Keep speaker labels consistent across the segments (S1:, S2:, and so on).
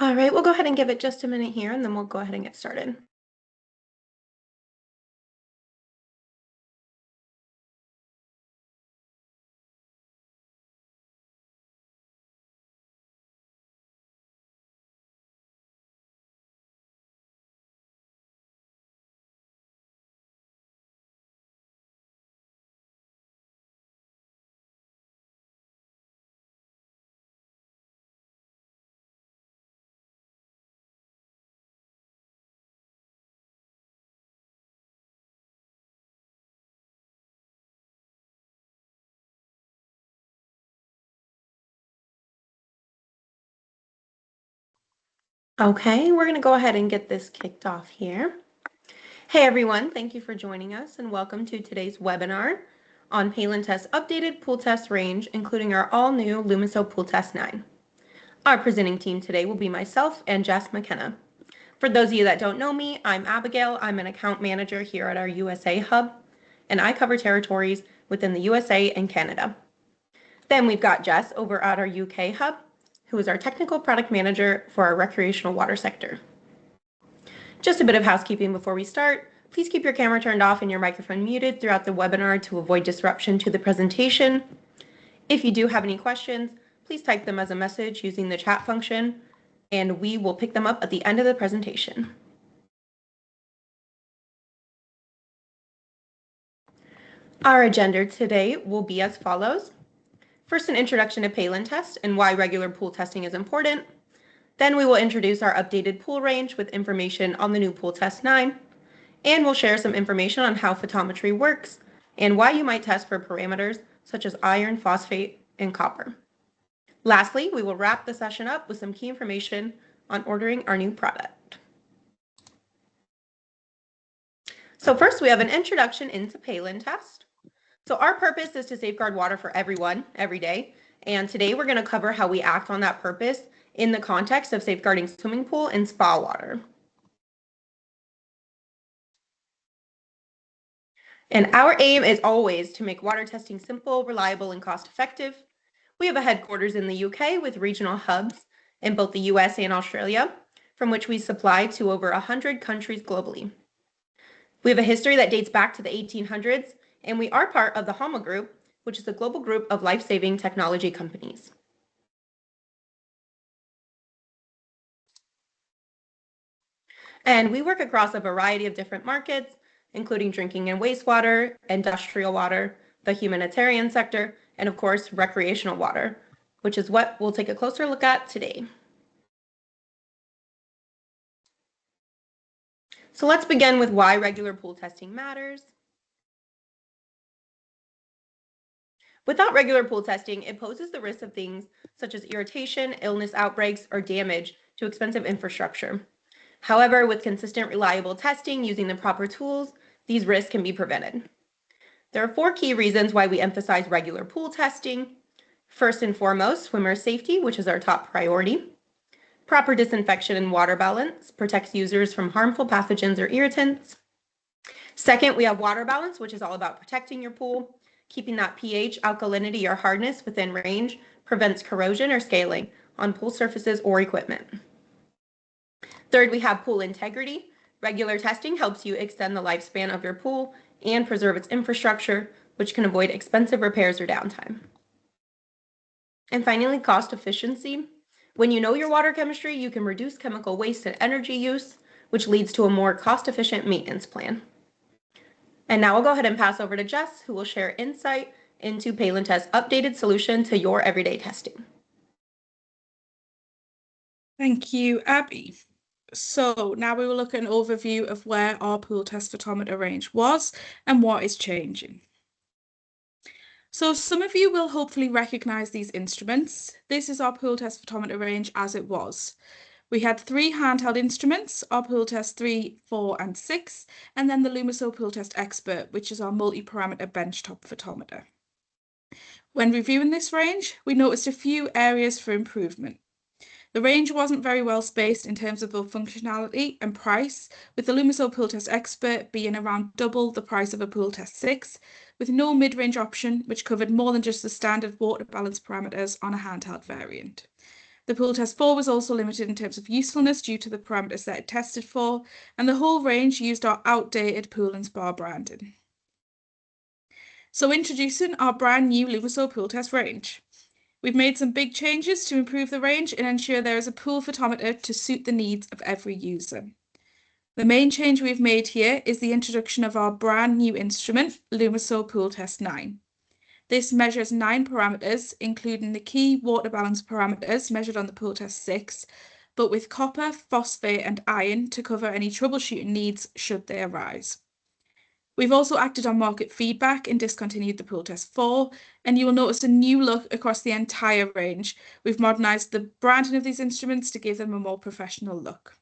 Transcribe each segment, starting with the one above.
S1: All right, we'll go ahead and give it just a minute here, and then we'll go ahead and get started. Okay, we're going to go ahead and get this kicked off here. Hey everyone, thank you for joining us and welcome to today's webinar on photometers updated pool test range, including our all-new Lumiso Pooltest 9. Our presenting team today will be myself and Jess McKenna. For those of you that don't know me, I'm Abigail. I'm an account manager here at our USA hub, and I cover territories within the USA and Canada. Then we've got Jess over at our UK hub, who is our technical product manager for our recreational water sector. Just a bit of housekeeping before we start. Please keep your camera turned off and your microphone muted throughout the webinar to avoid disruption to the presentation. If you do have any questions, please type them as a message using the chat function, and we will pick them up at the end of the presentation. Our agenda today will be as follows. First, an introduction to photometers and why regular pool testing is important. Then we will introduce our updated pool range with information on the new Pooltest 9, and we'll share some information on how photometry works and why you might test for parameters such as iron, phosphate, and copper. Lastly, we will wrap the session up with some key information on ordering our new product. So first, we have an introduction into photometers. So our purpose is to safeguard water for everyone, every day. And today we're going to cover how we act on that purpose in the context of safeguarding swimming pool and spa water. And our aim is always to make water testing simple, reliable, and cost-effective. We have a headquarters in the UK with regional hubs in both the US and Australia, from which we supply to over 100 countries globally. We have a history that dates back to the 1800s, and we are part of the HAMA Group, which is a global group of life-saving technology companies. And we work across a variety of different markets, including drinking and wastewater, industrial water, the humanitarian sector, and of course, recreational water, which is what we'll take a closer look at today. So let's begin with why regular pool testing matters. Without regular pool testing, it poses the risk of things such as irritation, illness outbreaks, or damage to expensive infrastructure. However, with consistent, reliable testing using the proper tools, these risks can be prevented. There are 4 key reasons why we emphasize regular pool testing. First and foremost, swimmer safety, which is our top priority. Proper disinfection and water balance protects users from harmful pathogens or irritants. Second, we have water balance, which is all about protecting your pool. Keeping that pH, alkalinity, or hardness within range prevents corrosion or scaling on pool surfaces or equipment. Third, we have pool integrity. Regular testing helps you extend the lifespan of your pool and preserve its infrastructure, which can avoid expensive repairs or downtime. And finally, cost efficiency. When you know your water chemistry, you can reduce chemical waste and energy use, which leads to a more cost-efficient maintenance plan. And now I'll go ahead and pass over to Jess, who will share insight into photometers' updated solution to your everyday testing.
S2: Thank you, Abby. So now we will look at an overview of where our pool test photometer range was and what is changing. So some of you will hopefully recognize these instruments. This is our pool test photometer range as it was. We had 3 handheld instruments, our Pooltest 3, 4, and 6, and then the Lumiso Pooltest Expert, which is our multi-parameter benchtop photometer. When reviewing this range, we noticed a few areas for improvement. The range wasn't very well spaced in terms of both functionality and price, with the Lumiso Pooltest Expert being around double the price of a Pooltest 6, with no mid-range option, which covered more than just the standard water balance parameters on a handheld variant. The Pooltest 4 was also limited in terms of usefulness due to the parameters that it tested for, and the whole range used our outdated Pool and Spa branding. So introducing our brand new Lumiso Pooltest range. We've made some big changes to improve the range and ensure there is a pool photometer to suit the needs of every user. The main change we've made here is the introduction of our brand new instrument, Lumiso Pooltest 9. This measures 9 parameters, including the key water balance parameters measured on the Pooltest 6, but with copper, phosphate and iron to cover any troubleshooting needs should they arise. We've also acted on market feedback and discontinued the Pooltest 4, and you will notice a new look across the entire range. We've modernised the branding of these instruments to give them a more professional look.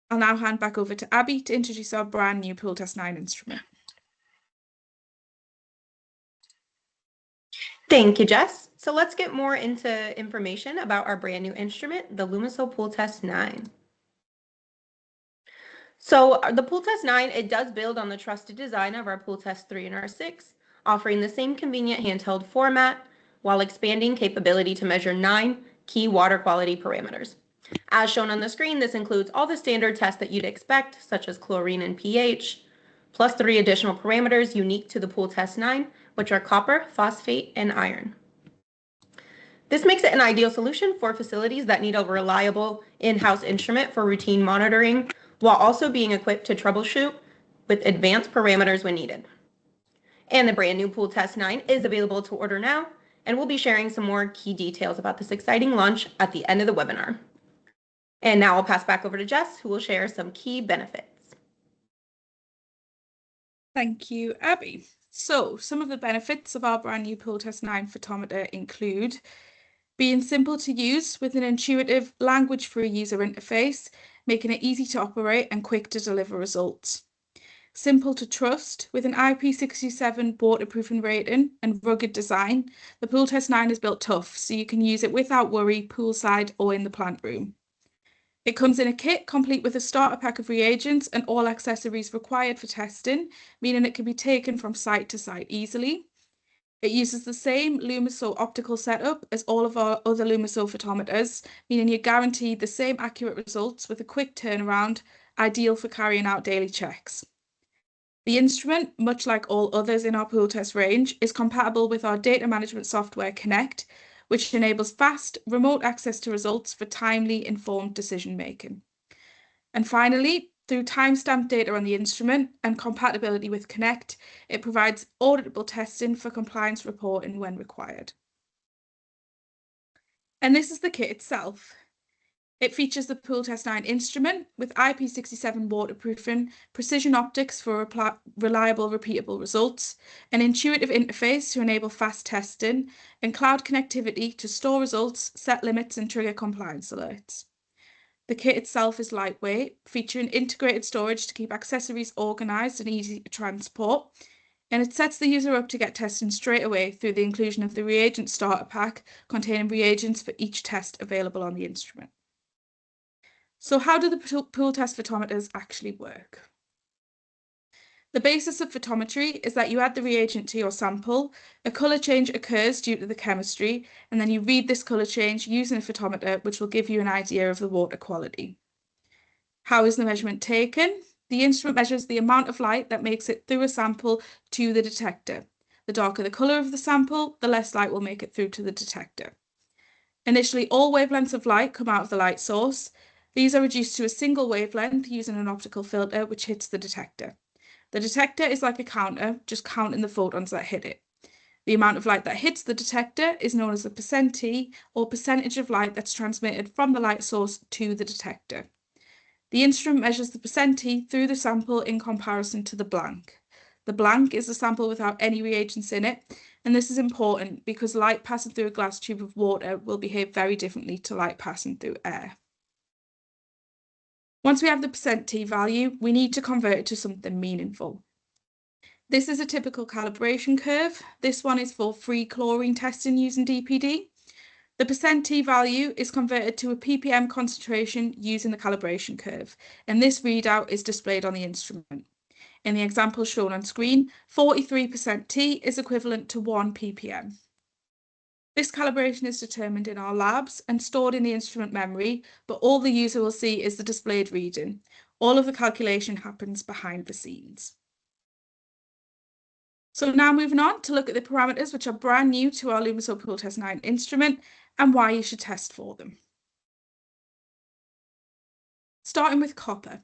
S2: I'll now hand back over to Abby to introduce our brand new Pooltest 9 instrument.
S1: Thank you, Jess. So let's get more into information about our brand new instrument, the Lumiso Pooltest 9. So the Pooltest 9, it does build on the trusted design of our Pooltest 3 and our 6, offering the same convenient handheld format while expanding capability to measure 9 key water quality parameters. As shown on the screen, this includes all the standard tests that you'd expect, such as chlorine and pH, plus 3 additional parameters unique to the Pooltest 9, which are copper, phosphate, and iron. This makes it an ideal solution for facilities that need a reliable in-house instrument for routine monitoring, while also being equipped to troubleshoot with advanced parameters when needed. And the brand new Pooltest 9 is available to order now, and we'll be sharing some more key details about this exciting launch at the end of the webinar. And now I'll pass back over to Jess, who will share some key benefits.
S2: Thank you, Abby. So some of the benefits of our brand new Pooltest 9 photometer include being simple to use with an intuitive language-free user interface, making it easy to operate and quick to deliver results. Simple to trust with an IP67 waterproofing rating and rugged design, the Pooltest 9 is built tough, so you can use it without worry poolside or in the plant room. It comes in a kit complete with a starter pack of reagents and all accessories required for testing, meaning it can be taken from site to site easily. It uses the same Lumiso optical setup as all of our other Lumiso photometers, meaning you're guaranteed the same accurate results with a quick turnaround, ideal for carrying out daily checks. The instrument, much like all others in our Pooltest range, is compatible with our data management software Connect, which enables fast, remote access to results for timely, informed decision-making. And finally, through timestamped data on the instrument and compatibility with Connect, it provides auditable testing for compliance reporting when required. And this is the kit itself. It features the Pooltest 9 instrument with IP67 waterproofing, precision optics for reliable, repeatable results, an intuitive interface to enable fast testing, and cloud connectivity to store results, set limits, and trigger compliance alerts. The kit itself is lightweight, featuring integrated storage to keep accessories organised and easy to transport, and it sets the user up to get testing straight away through the inclusion of the reagent starter pack containing reagents for each test available on the instrument. So how do the Pooltest photometers actually work? The basis of photometry is that you add the reagent to your sample, a colour change occurs due to the chemistry, and then you read this colour change using a photometer, which will give you an idea of the water quality. How is the measurement taken? The instrument measures the amount of light that makes it through a sample to the detector. The darker the colour of the sample, the less light will make it through to the detector. Initially, all wavelengths of light come out of the light source. These are reduced to a single wavelength using an optical filter which hits the detector. The detector is like a counter, just counting the photons that hit it. The amount of light that hits the detector is known as the %T, or percentage of light that's transmitted from the light source to the detector. The instrument measures the %T through the sample in comparison to the blank. The blank is the sample without any reagents in it, and this is important because light passing through a glass tube of water will behave very differently to light passing through air. Once we have the %T value, we need to convert it to something meaningful. This is a typical calibration curve. This one is for free chlorine testing using DPD. The %T value is converted to a ppm concentration using the calibration curve, and this readout is displayed on the instrument. In the example shown on screen, 43% T is equivalent to 1 ppm. This calibration is determined in our labs and stored in the instrument memory, but all the user will see is the displayed reading. All of the calculation happens behind the scenes. So now moving on to look at the parameters which are brand new to our Lumiso Pooltest 9 instrument and why you should test for them. Starting with copper.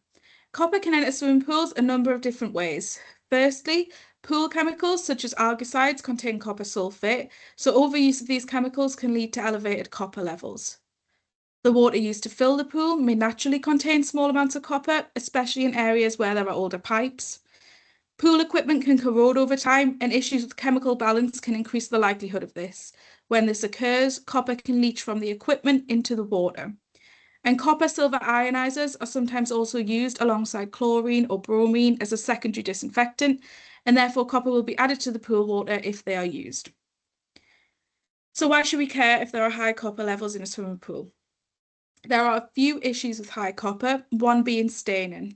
S2: Copper can enter swimming pools a number of different ways. Firstly, pool chemicals such as algicides contain copper sulfate, so overuse of these chemicals can lead to elevated copper levels. The water used to fill the pool may naturally contain small amounts of copper, especially in areas where there are older pipes. Pool equipment can corrode over time, and issues with chemical balance can increase the likelihood of this. When this occurs, copper can leach from the equipment into the water. And copper-silver ionizers are sometimes also used alongside chlorine or bromine as a secondary disinfectant, and therefore copper will be added to the pool water if they are used. So why should we care if there are high copper levels in a swimming pool? There are a few issues with high copper, one being staining.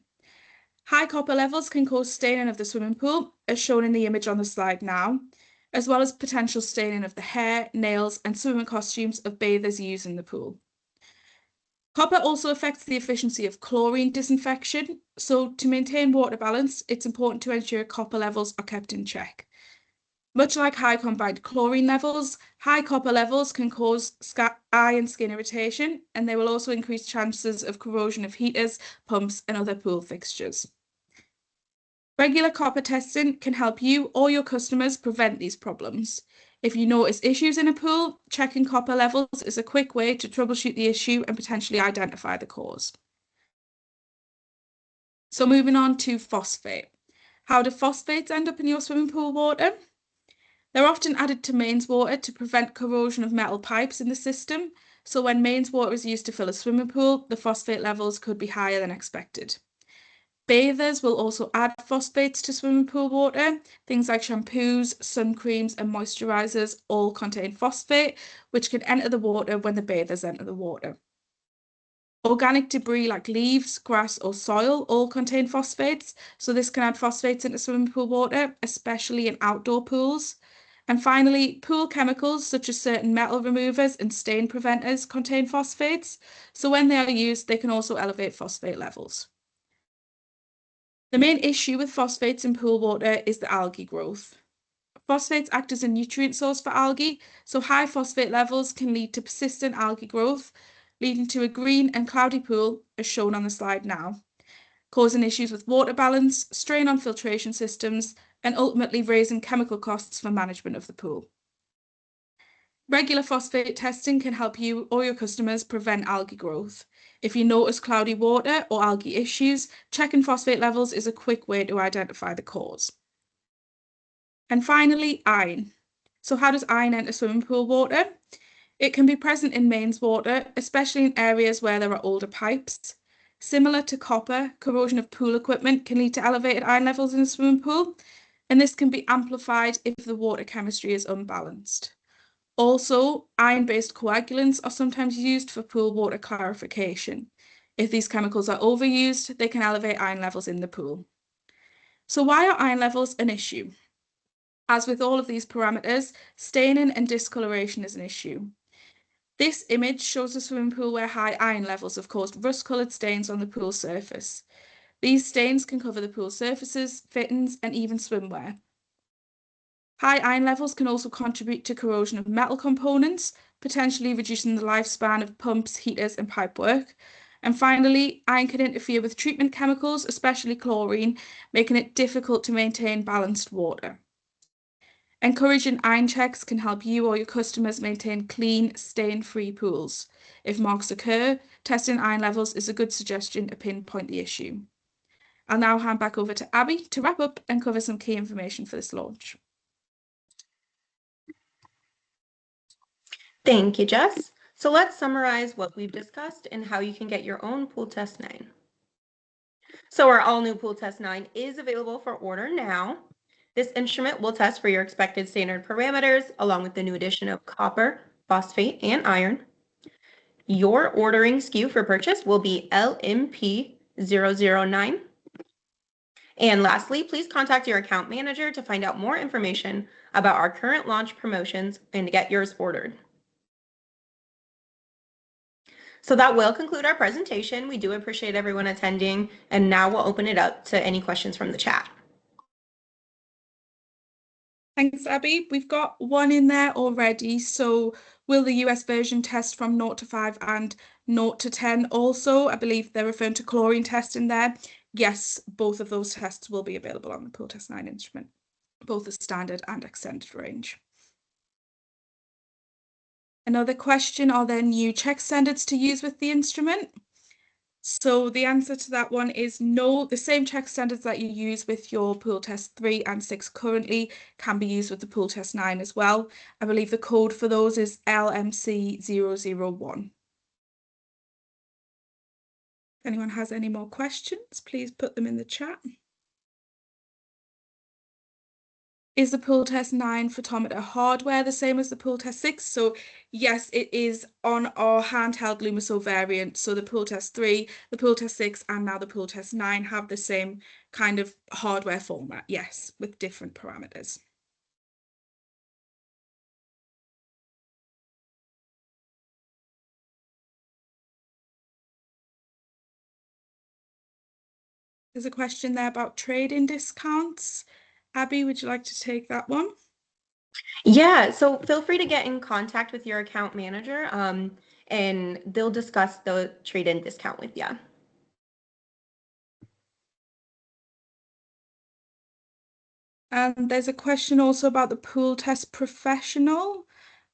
S2: High copper levels can cause staining of the swimming pool, as shown in the image on the slide now, as well as potential staining of the hair, nails, and swimming costumes of bathers using the pool. Copper also affects the efficiency of chlorine disinfection, so to maintain water balance, it's important to ensure copper levels are kept in check. Much like high combined chlorine levels, high copper levels can cause eye and skin irritation, and they will also increase chances of corrosion of heaters, pumps, and other pool fixtures. Regular copper testing can help you or your customers prevent these problems. If you notice issues in a pool, checking copper levels is a quick way to troubleshoot the issue and potentially identify the cause. So moving on to phosphate. How do phosphates end up in your swimming pool water? They're often added to mains water to prevent corrosion of metal pipes in the system. So when mains water is used to fill a swimming pool, the phosphate levels could be higher than expected. Bathers will also add phosphates to swimming pool water. Things like shampoos, sun creams, and moisturizers all contain phosphate, which can enter the water when the bathers enter the water. Organic debris like leaves, grass, or soil all contain phosphates, so this can add phosphates into swimming pool water, especially in outdoor pools. And finally, pool chemicals such as certain metal removers and stain preventers contain phosphates, so when they are used, they can also elevate phosphate levels. The main issue with phosphates in pool water is the algae growth. Phosphates act as a nutrient source for algae, so high phosphate levels can lead to persistent algae growth, leading to a green and cloudy pool, as shown on the slide now, causing issues with water balance, strain on filtration systems, and ultimately raising chemical costs for management of the pool. Regular phosphate testing can help you or your customers prevent algae growth. If you notice cloudy water or algae issues, checking phosphate levels is a quick way to identify the cause. And finally, iron. So how does iron enter swimming pool water? It can be present in mains water, especially in areas where there are older pipes. Similar to copper, corrosion of pool equipment can lead to elevated iron levels in a swimming pool, and this can be amplified if the water chemistry is unbalanced. Also, iron-based coagulants are sometimes used for pool water clarification. If these chemicals are overused, they can elevate iron levels in the pool. So why are iron levels an issue? As with all of these parameters, staining and discoloration is an issue. This image shows a swimming pool where high iron levels have caused rust-coloured stains on the pool surface. These stains can cover the pool surfaces, fittings, and even swimwear. High iron levels can also contribute to corrosion of metal components, potentially reducing the lifespan of pumps, heaters, and pipework. And finally, iron can interfere with treatment chemicals, especially chlorine, making it difficult to maintain balanced water. Encouraging iron checks can help you or your customers maintain clean, stain-free pools. If marks occur, testing iron levels is a good suggestion to pinpoint the issue. I'll now hand back over to Abby to wrap up and cover some key information for this launch.
S1: Thank you, Jess. So let's summarize what we've discussed and how you can get your own Pooltest 9. So our all-new Pooltest 9 is available for order now. This instrument will test for your expected standard parameters, along with the new addition of copper, phosphate, and iron. Your ordering SKU for purchase will be LMP009. And lastly, please contact your account manager to find out more information about our current launch promotions and to get yours ordered. So that will conclude our presentation. We do appreciate everyone attending, and now we'll open it up to any questions from the chat.
S2: Thanks, Abby. We've got one in there already. So will the US version test from 0 to 5 and 0 to 10 also? I believe they're referring to chlorine test in there. Yes, both of those tests will be available on the Pooltest 9 instrument, both the standard and extended range. Another question, are there new check standards to use with the instrument? So the answer to that one is no. The same check standards that you use with your Pooltest 3 and 6 currently can be used with the Pooltest 9 as well. I believe the code for those is LMC001. If anyone has any more questions, please put them in the chat. Is the Pooltest 9 photometer hardware the same as the Pooltest 6? So yes, it is on our handheld Lumiso variant. So the Pooltest 3, the Pooltest 6, and now the Pooltest 9 have the same kind of hardware format, yes, with different parameters. There's a question there about trade-in discounts. Abby, would you like to take that one?
S1: Yeah, so feel free to get in contact with your account manager, and they'll discuss the trade-in discount with you.
S2: And there's a question also about the Pooltest Professional.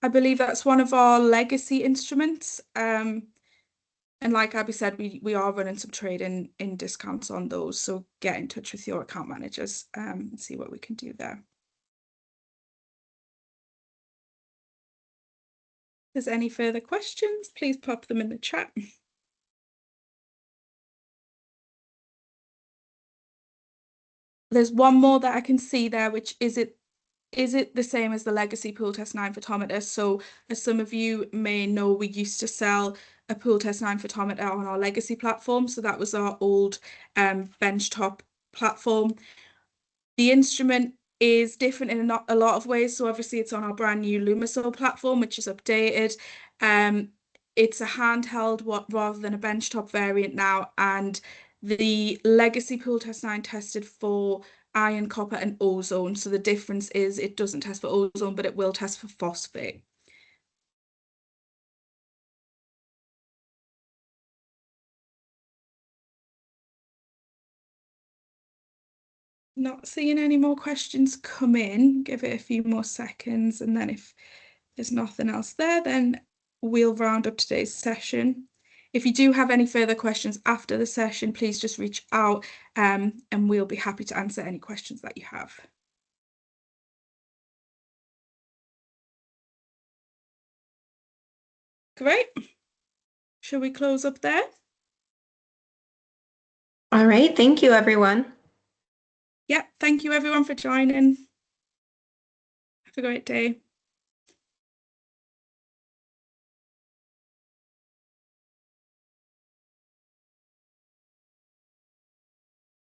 S2: I believe that's one of our legacy instruments. And like Abby said, we are running some trade-in discounts on those. So get in touch with your account managers and see what we can do there. If there's any further questions, please pop them in the chat. There's one more that I can see there, which is it the same as the legacy Pooltest 9 photometer? So as some of you may know, we used to sell a Pooltest 9 photometer on our legacy platform. So that was our old benchtop platform. The instrument is different in a lot of ways. So obviously it's on our brand new Lumiso platform, which is updated. It's a handheld rather than a benchtop variant now. And the legacy Pooltest 9 tested for iron, copper, and ozone. So the difference is it doesn't test for ozone, but it will test for phosphate. Not seeing any more questions come in. Give it a few more seconds, and then if there's nothing else there, then we'll round up today's session. If you do have any further questions after the session, please just reach out and we'll be happy to answer any questions that you have. Great. Shall we close up there?
S1: All right, thank you, everyone.
S2: Yeah, thank you everyone for joining. Have a great day.